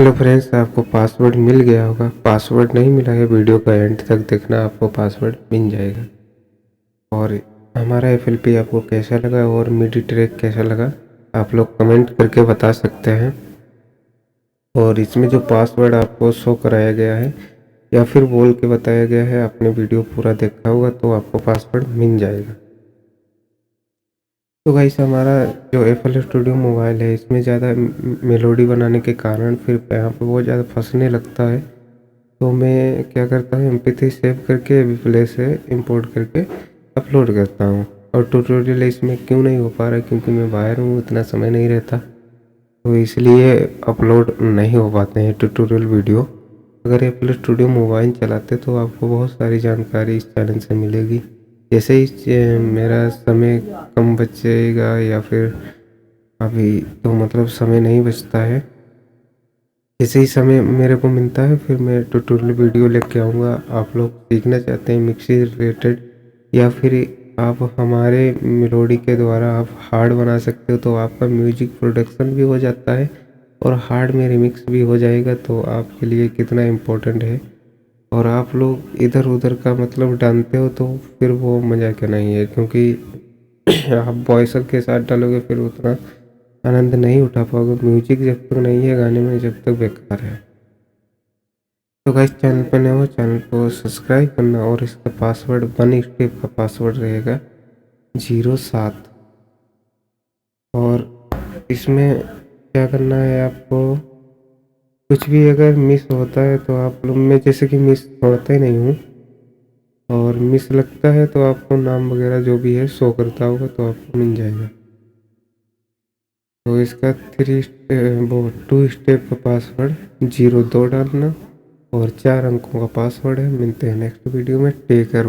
Hello friends, आपको password मिल गया होगा। Password नहीं मिला है, वीडियो का एंड तक देखना, आपको पासवर्ड मिल जाएगा। और हमारा एफएलपी आपको कैसा लगा और मिडी ट्रैक कैसा लगा, आप लोग कमेंट करके बता सकते हैं। और इसमें जो पासवर्ड आपको शो कराया गया है या फिर बोल के बताया गया है, आपने वीडियो पूरा देखा होगा तो आपको पासवर्ड मिल जाएगा। तो गाइस, हमारा जो एफएल स्टूडियो मोबाइल है, इसमें ज़्यादा मेलोडी बनाने के कारण फिर यहाँ पे बहुत ज़्यादा फंसने लगता है। तो मैं क्या करता हूँ, MP3 सेव करके अभी प्ले से इंपोर्ट करके अपलोड करता हूँ। और ट्यूटोरियल इसमें क्यों नहीं हो पा रहा है, क्योंकि मैं बाहर हूँ, इतना समय नहीं रहता, तो इसलिए अपलोड नहीं हो पाते हैं ट्यूटोरियल वीडियो। अगर एफएल स्टूडियो मोबाइल चलाते तो आपको बहुत सारी जानकारी इस चैनल से मिलेगी। जैसे ही मेरा समय कम बचेगा या फिर अभी तो मतलब समय नहीं बचता है, जैसे ही समय मेरे को मिलता है फिर मैं ट्यूटोरियल वीडियो लेके आऊँगा। आप लोग सीखना चाहते हैं मिक्सी रिलेटेड या फिर आप हमारे मेलोडी के द्वारा आप हार्ड बना सकते हो, तो आपका म्यूजिक प्रोडक्शन भी हो जाता है और हार्ड में रिमिक्स भी हो जाएगा। तो आपके लिए कितना इम्पोर्टेंट है। और आप लोग इधर उधर का मतलब डालते हो तो फिर वो मज़ा का नहीं है, क्योंकि आप वॉइसर के साथ डालोगे फिर उतना आनंद नहीं उठा पाओगे। म्यूजिक जब तक नहीं है गाने में, जब तक बेकार है। तो गाइस, चैनल पर नए हो, चैनल को सब्सक्राइब करना। और इसका पासवर्ड 1 स्टेप का पासवर्ड रहेगा 07। और इसमें क्या करना है आपको, कुछ भी अगर मिस होता है तो आप लोग, मैं जैसे कि मिस छोड़ता ही नहीं हूँ, और मिस लगता है तो आपको नाम वगैरह जो भी है शो करता होगा तो आपको मिल जाएगा। तो इसका 2 स्टेप का पासवर्ड 02 डालना और 4 अंकों का पासवर्ड है। मिलते हैं नेक्स्ट वीडियो में। Take care.